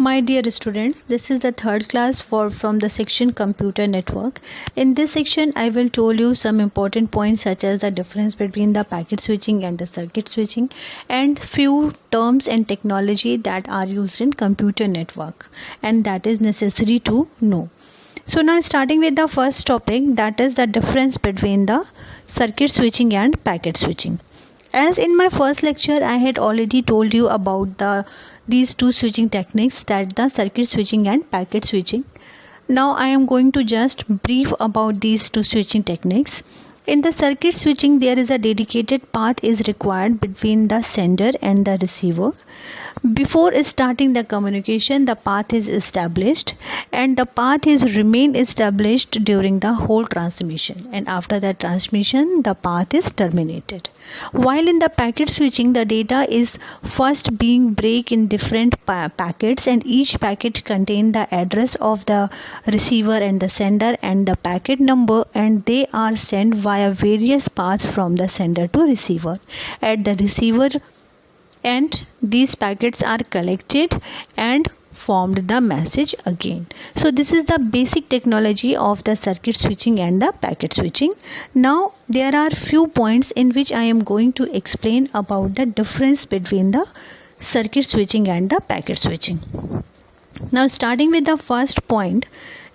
My dear students, this is the third class from the section Computer Network. In this section, I will tell you some important points such as the difference between the packet switching and the circuit switching and few terms and technology that are used in computer network and that is necessary to know. So now starting with the first topic, that is the difference between the circuit switching and packet switching. As in my first lecture, I had already told you about these two switching techniques, that the circuit switching and packet switching. Now I am going to just brief about these two switching techniques. In the circuit switching, there is a dedicated path is required between the sender and the receiver. Before starting the communication, the path is established and the path is remain established during the whole transmission, and after the transmission the path is terminated. While in the packet switching, the data is first being break in different packets, and each packet contain the address of the receiver and the sender and the packet number, and they are sent via various paths from the sender to receiver. At the receiver and these packets are collected and formed the message again. So this is the basic technology of the circuit switching and the packet switching. Now there are few points in which I am going to explain about the difference between the circuit switching and the packet switching. Now starting with the first point.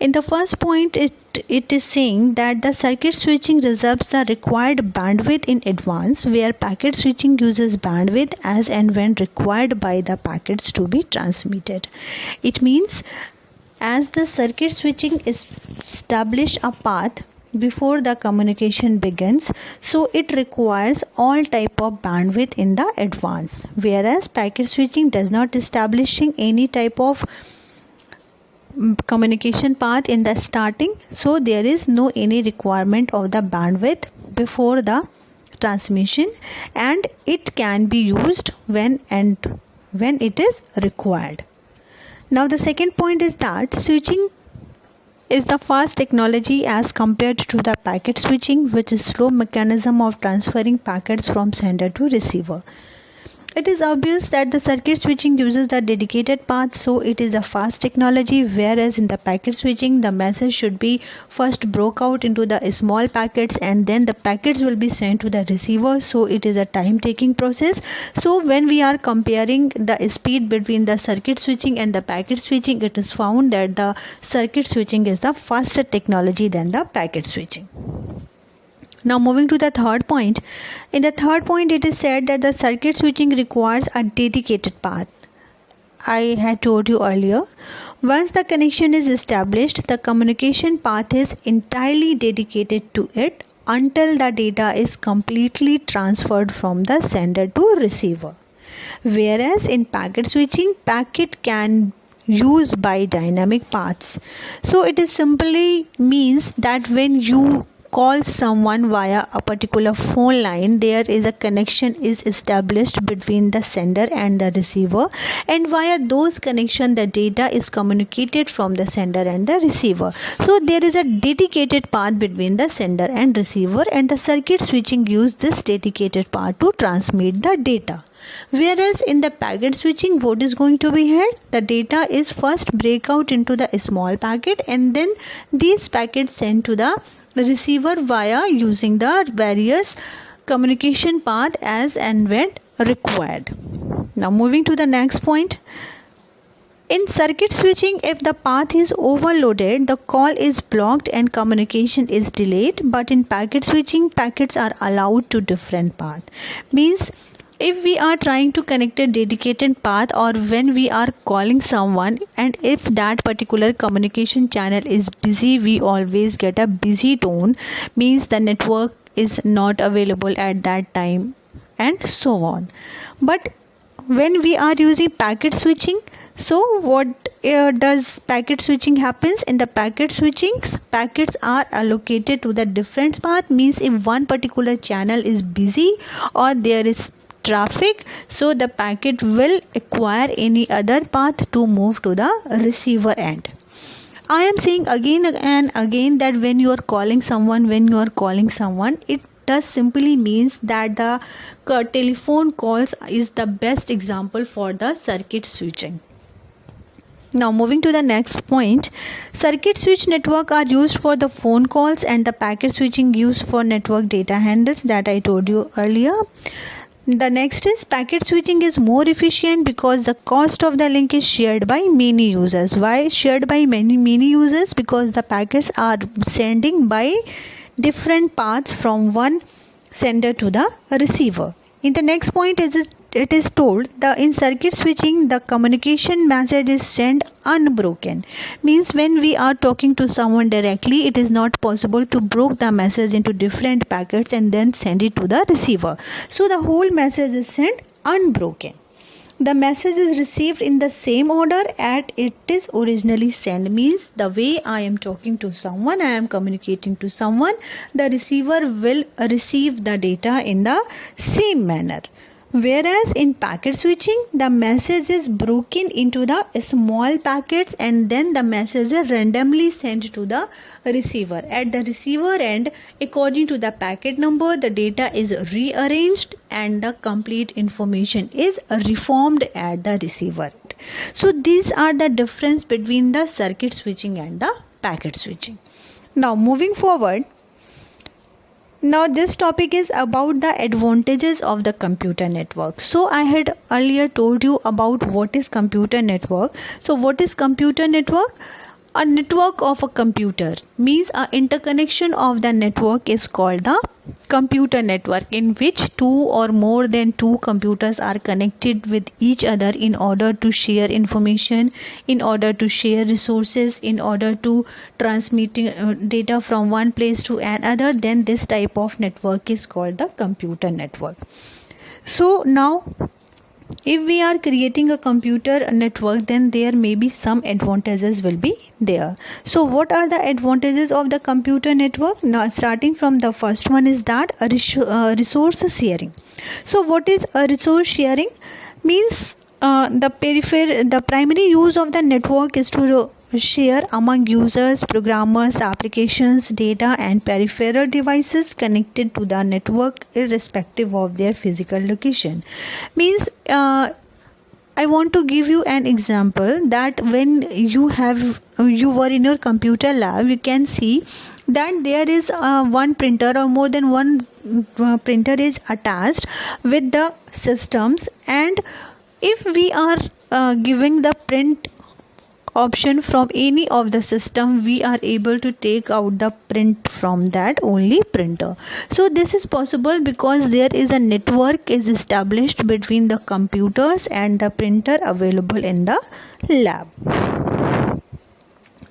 In the first point, it is saying that the circuit switching reserves the required bandwidth in advance, where packet switching uses bandwidth as and when required by the packets to be transmitted. It means as the circuit switching is establish a path before the communication begins, so it requires all type of bandwidth in the advance, whereas packet switching does not establishing any type of communication path in the starting, so there is no any requirement of the bandwidth before the transmission, and it can be used when it is required. Now the second point is that switching is the fast technology as compared to the packet switching, which is slow mechanism of transferring packets from sender to receiver. It is obvious that the circuit switching uses the dedicated path, so it is a fast technology, whereas in the packet switching the message should be first broke out into the small packets and then the packets will be sent to the receiver, so it is a time taking process. So when we are comparing the speed between the circuit switching and the packet switching, it is found that the circuit switching is the faster technology than the packet switching. Now moving to the third point. In the third point, it is said that the circuit switching requires a dedicated path. I had told you earlier, once the connection is established, the communication path is entirely dedicated to it until the data is completely transferred from the sender to receiver. Whereas in packet switching, packet can use by dynamic paths. So it is simply means that when you call someone via a particular phone line, there is a connection is established between the sender and the receiver, and via those connection the data is communicated from the sender and the receiver. So there is a dedicated path between the sender and receiver, and the circuit switching use this dedicated path to transmit the data. Whereas in the packet switching, what is going to be held? The data is first break out into the small packet, and then these packets sent to the receiver via using the various communication path as and when required. Now moving to the next point. In circuit switching, if the path is overloaded, the call is blocked and communication is delayed, but in packet switching, packets are allowed to different path. Means if we are trying to connect a dedicated path, or when we are calling someone, and if that particular communication channel is busy, we always get a busy tone, means the network is not available at that time, and so on. But when we are using packet switching, so what does packet switching happens? In the packet switching, packets are allocated to the different path, means if one particular channel is busy or there is traffic, so the packet will acquire any other path to move to the receiver end. I am saying again and again that when you are calling someone, it does simply means that the telephone calls is the best example for the circuit switching. Now moving to the next point, circuit switch network are used for the phone calls and the packet switching used for network data handles that I told you earlier. The next is packet switching is more efficient because the cost of the link is shared by many users. Why shared by many users? Because the packets are sending by different paths from one sender to the receiver. In the next point it is told that in circuit switching the communication message is sent unbroken. Means when we are talking to someone directly, it is not possible to break the message into different packets and then send it to the receiver. So the whole message is sent unbroken. The message is received in the same order as it is originally sent. Means the way I am talking to someone, I am communicating to someone, the receiver will receive the data in the same manner. Whereas in packet switching, the message is broken into the small packets and then the message is randomly sent to the receiver. At the receiver end, according to the packet number, the data is rearranged and the complete information is reformed at the receiver. So these are the difference between the circuit switching and the packet switching. Now moving forward, now this topic is about the advantages of the computer network. So I had earlier told you about what is computer network. So what is computer network? A network of a computer means a interconnection of the network is called the computer network, in which two or more than two computers are connected with each other in order to share information, in order to share resources, in order to transmit data from one place to another. Then this type of network is called the computer network. So now if we are creating a computer network, then there may be some advantages will be there. So what are the advantages of the computer network? Now starting from the first one is that a resource sharing. So what is a resource sharing? Means the primary use of the network is to share among users, programmers, applications, data and peripheral devices connected to the network irrespective of their physical location. Means I want to give you an example that when you were in your computer lab, you can see that there is one printer or more than one printer is attached with the systems, and if we are giving the print option from any of the system, we are able to take out the print from that only printer. So this is possible because there is a network is established between the computers and the printer available in the lab.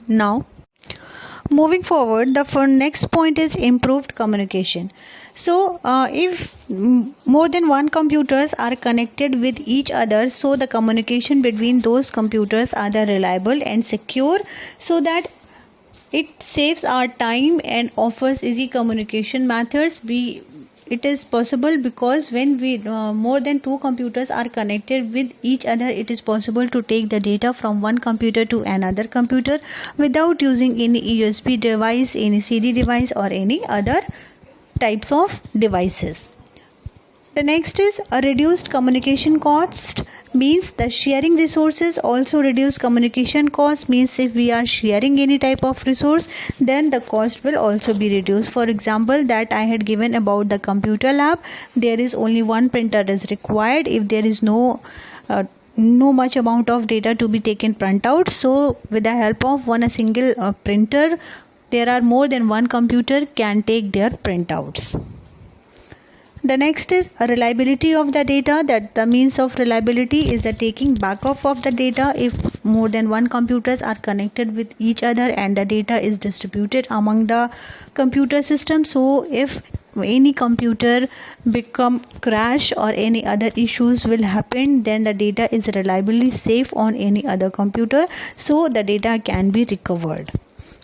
Now moving forward, the next point is improved communication. So if more than one computers are connected with each other, so the communication between those computers are the reliable and secure, so that it saves our time and offers easy communication methods. It is possible because when we more than two computers are connected with each other, it is possible to take the data from one computer to another computer without using any USB device, any CD device or any other types of devices. The next is a reduced communication cost. Means the sharing resources also reduce communication cost. Means if we are sharing any type of resource, then the cost will also be reduced. For example, that I had given about the computer lab, there is only one printer is required if there is no much amount of data to be taken printout. So with the help of a single printer, there are more than one computer can take their printouts. The next is a reliability of the data. That the means of reliability is the taking backup of the data if more than one computers are connected with each other and the data is distributed among the computer system. So if any computer become crash or any other issues will happen, then the data is reliably safe on any other computer, so the data can be recovered.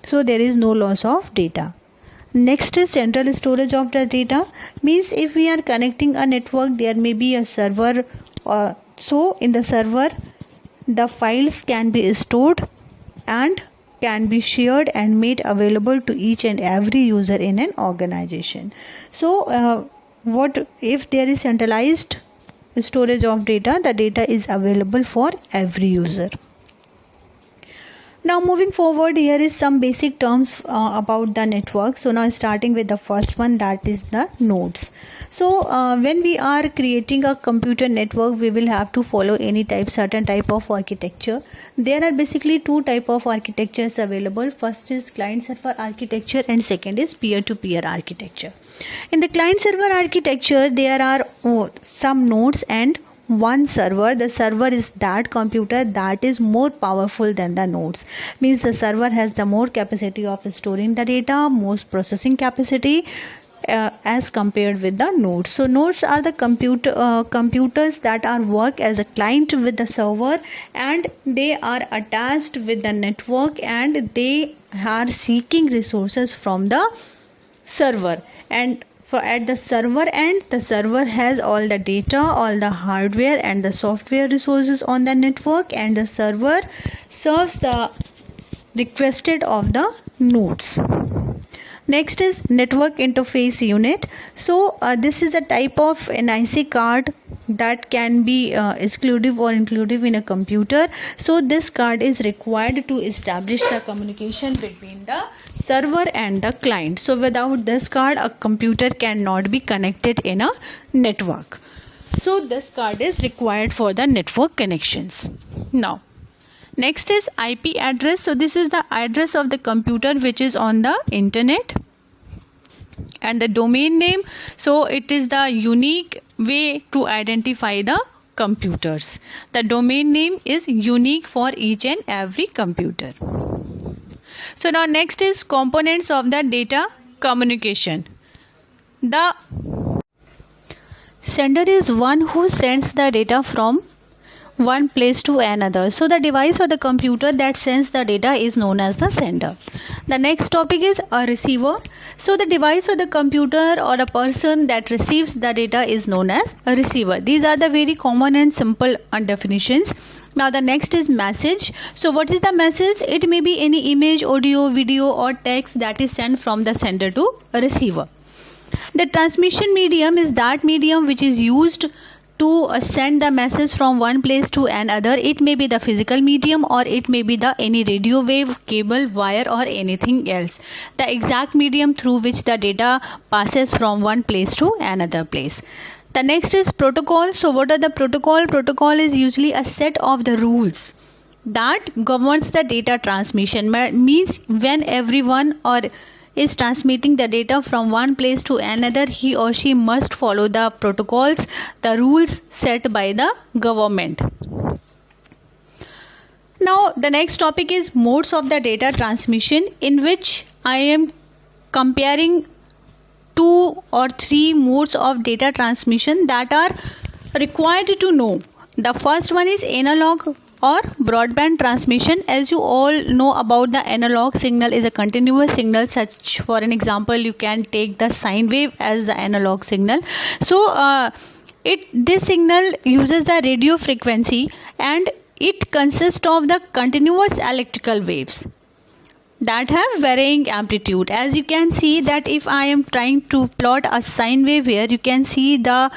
So there is no loss of data. Next is central storage of the data. Means if we are connecting a network, there may be a server. So in the server, the files can be stored and can be shared and made available to each and every user in an organization. So what if there is centralized storage of data? The data is available for every user. Now moving forward, here is some basic terms about the network. So now starting with the first one, that is the nodes. So when we are creating a computer network, we will have to follow certain type of architecture. There are basically two type of architectures available. First is client server architecture and second is peer-to-peer architecture. In the client server architecture, there are some nodes and one server. The server is that computer that is more powerful than the nodes. Means the server has the more capacity of storing the data, most processing capacity as compared with the nodes. So nodes are the computers that are work as a client with the server, and they are attached with the network, and they are seeking resources from the server. And for at the server end, the server has all the data, all the hardware and the software resources on the network, and the server serves the requested of the nodes. Next is network interface unit. So this is a type of NIC card that can be exclusive or inclusive in a computer. So this card is required to establish the communication between the server and the client. So without this card, a computer cannot be connected in a network. So this card is required for the network connections. Now next is IP address. So this is the address of the computer which is on the internet. And the domain name, so it is the unique way to identify the computers. The domain name is unique for each and every computer. So now next is components of the data communication. The sender is one who sends the data from one place to another. So the device or the computer that sends the data is known as the sender. The next topic is a receiver. So the device or the computer or a person that receives the data is known as a receiver. These are the very common and simple definitions. Now the next is message. So what is the message? It may be any image, audio, video or text that is sent from the sender to a receiver. The transmission medium is that medium which is used to send the message from one place to another. It may be the physical medium or it may be the any radio wave, cable, wire or anything else. The exact medium through which the data passes from one place to another place. The next is protocol. So what are the protocol? Protocol is usually a set of the rules that governs the data transmission. Means when everyone or is transmitting the data from one place to another, he or she must follow the protocols, the rules set by the government. Now the next topic is modes of the data transmission, in which I am comparing 2 or 3 modes of data transmission that are required to know. The first one is analog or broadband transmission. As you all know about, the analog signal is a continuous signal. Such for an example, you can take the sine wave as the analog signal. So this signal uses the radio frequency, and it consists of the continuous electrical waves that have varying amplitude. As you can see that if I am trying to plot a sine wave here, you can see the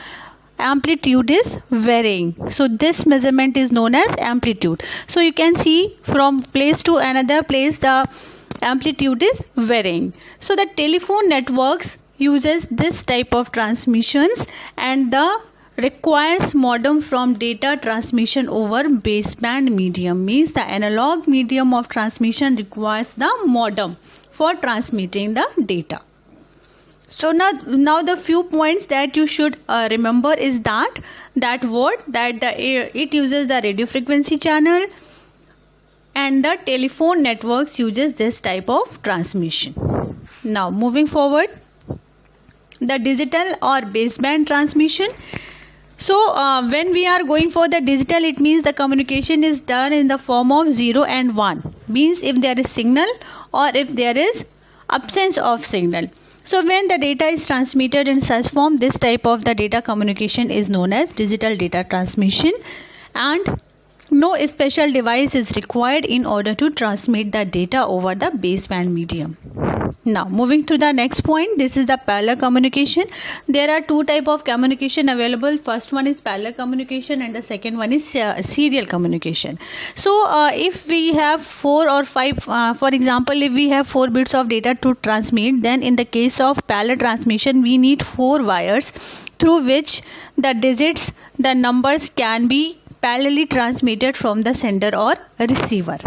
amplitude is varying. So this measurement is known as amplitude. So you can see from place to another place the amplitude is varying. So the telephone networks uses this type of transmissions, and the requires modem from data transmission over baseband medium. Means the analog medium of transmission requires the modem for transmitting the data. So now the few points that you should remember is that it uses the radio frequency channel, and the telephone networks uses this type of transmission. Now moving forward, the digital or baseband transmission. So when we are going for the digital, it means the communication is done in the form of 0 and 1. Means if there is signal or if there is absence of signal. So when the data is transmitted in such form, this type of the data communication is known as digital data transmission, and no special device is required in order to transmit the data over the baseband medium. Now moving to the next point, this is the parallel communication. There are two type of communication available. First one is parallel communication and the second one is serial communication. So if we have 4 or 5, for example, if we have 4 bits of data to transmit, then in the case of parallel transmission we need 4 wires through which the digits, the numbers can be parallelly transmitted from the sender or receiver.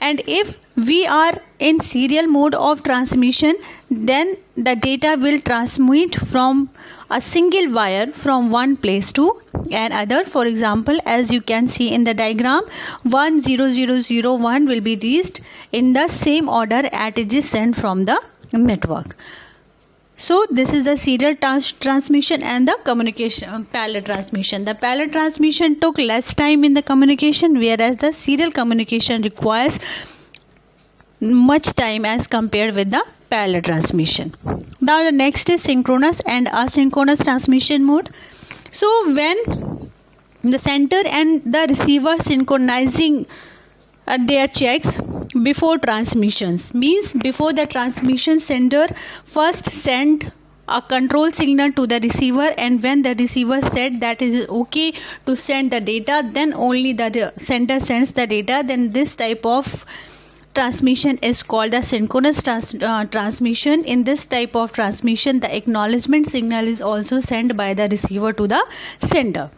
And if we are in serial mode of transmission, then the data will transmit from a single wire from one place to another. For example, as you can see in the diagram, 10001 will be reached in the same order as it is sent from the network. So this is the serial transmission and the communication parallel transmission. The parallel transmission took less time in the communication, whereas the serial communication requires much time as compared with the parallel transmission. Now the next is synchronous and asynchronous transmission mode. So when the sender and the receiver synchronizing their checks before transmissions, means before the transmission, sender first send a control signal to the receiver, and when the receiver said that it is okay to send the data, then only the sender sends the data. Then this type of transmission is called the synchronous transmission. In this type of transmission, the acknowledgement signal is also sent by the receiver to the sender.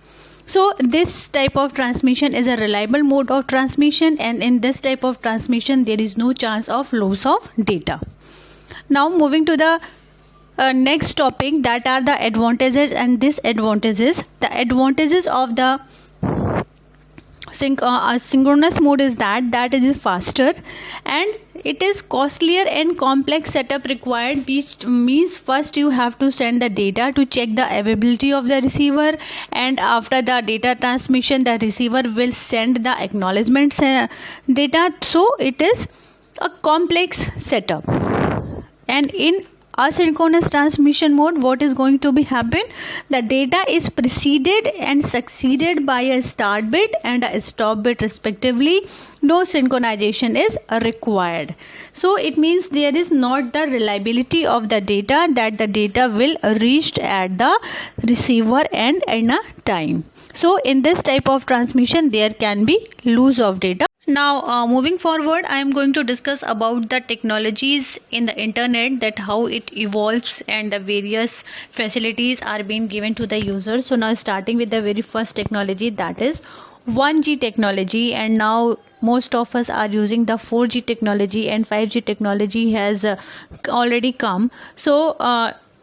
So this type of transmission is a reliable mode of transmission, and in this type of transmission there is no chance of loss of data. Now moving to the next topic, that are the advantages and disadvantages. The advantages of the synchronous mode is that it is faster, and it is costlier and complex setup required, which means first you have to send the data to check the availability of the receiver, and after the data transmission the receiver will send the acknowledgement data. So it is a complex setup. And in asynchronous transmission mode, what is going to be happen? The data is preceded and succeeded by a start bit and a stop bit respectively. No synchronization is required. So it means there is not the reliability of the data, that the data will reach at the receiver end in a time. So in this type of transmission there can be loss of data. Now moving forward, I am going to discuss about the technologies in the internet, that how it evolves and the various facilities are being given to the users. So now starting with the very first technology, that is 1G technology, and now most of us are using the 4G technology, and 5G technology has already come. So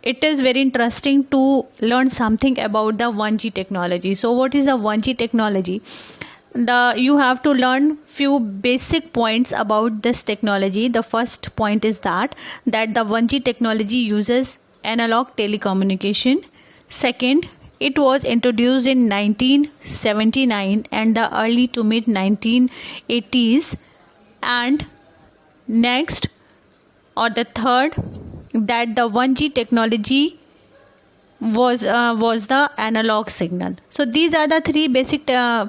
it is very interesting to learn something about the 1G technology. So what is the 1G technology? You have to learn few basic points about this technology. The first point is that the 1G technology uses analog telecommunication. Second, it was introduced in 1979 and the early to mid 1980s. And next, or the third, that the 1G technology was the analog signal. So these are the three basic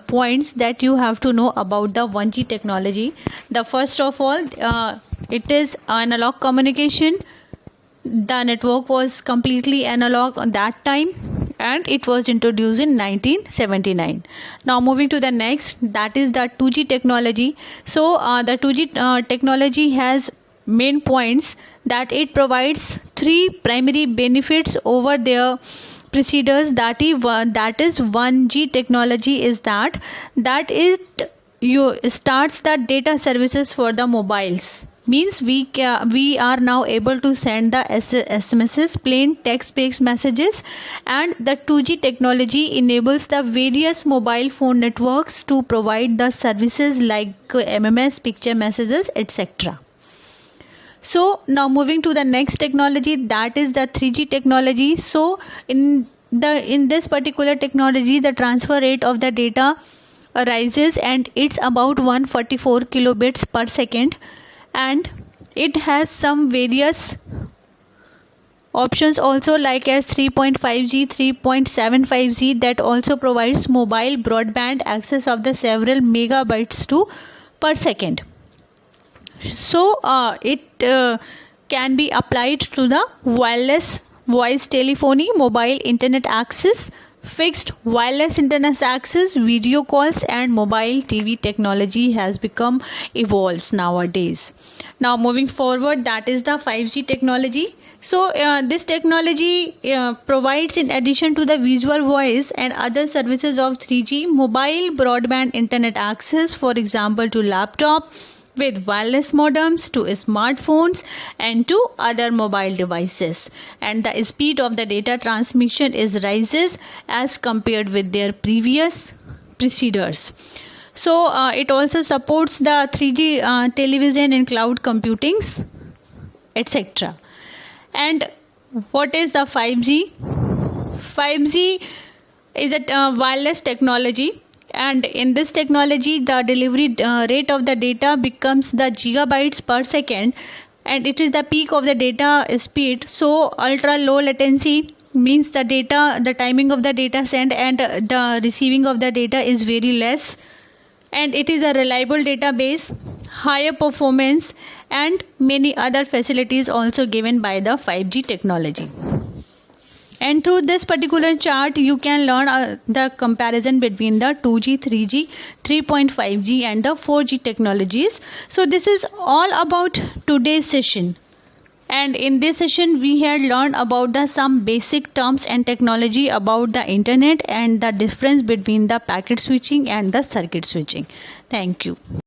points that you have to know about the 1G technology. The first of all, it is analog communication. The network was completely analog on that time, and it was introduced in 1979. Now moving to the next, that is the 2G technology. So the 2G technology has main points, that it provides three primary benefits over their preceders. That is 1G technology is that it starts the data services for the mobiles. Means we are now able to send the SMSs, plain text-based messages, and the 2G technology enables the various mobile phone networks to provide the services like MMS, picture messages, etc. So now moving to the next technology, that is the 3G technology. So in this particular technology, the transfer rate of the data rises, and it's about 144 kilobits per second, and it has some various options also, like as 3.5G, 3.75G, that also provides mobile broadband access of the several megabytes per second. So it can be applied to the wireless voice telephony, mobile internet access, fixed wireless internet access, video calls, and mobile TV technology has become evolved nowadays. Now moving forward, that is the 5G technology. So this technology provides, in addition to the visual voice and other services of 3G, mobile broadband internet access, for example to laptop, with wireless modems to smartphones and to other mobile devices, and the speed of the data transmission is rises as compared with their previous preceders. So it also supports the 3G television and cloud computings, etc. And what is the 5G? 5G is a wireless technology, and in this technology the delivery rate of the data becomes the gigabytes per second, and it is the peak of the data speed. So ultra low latency means the timing of the data sent and the receiving of the data is very less, and it is a reliable database, higher performance, and many other facilities also given by the 5G technology. And through this particular chart you can learn the comparison between the 2G, 3G, 3.5G and the 4G technologies. So this is all about today's session, and in this session we had learned about the some basic terms and technology about the internet and the difference between the packet switching and the circuit switching. Thank you.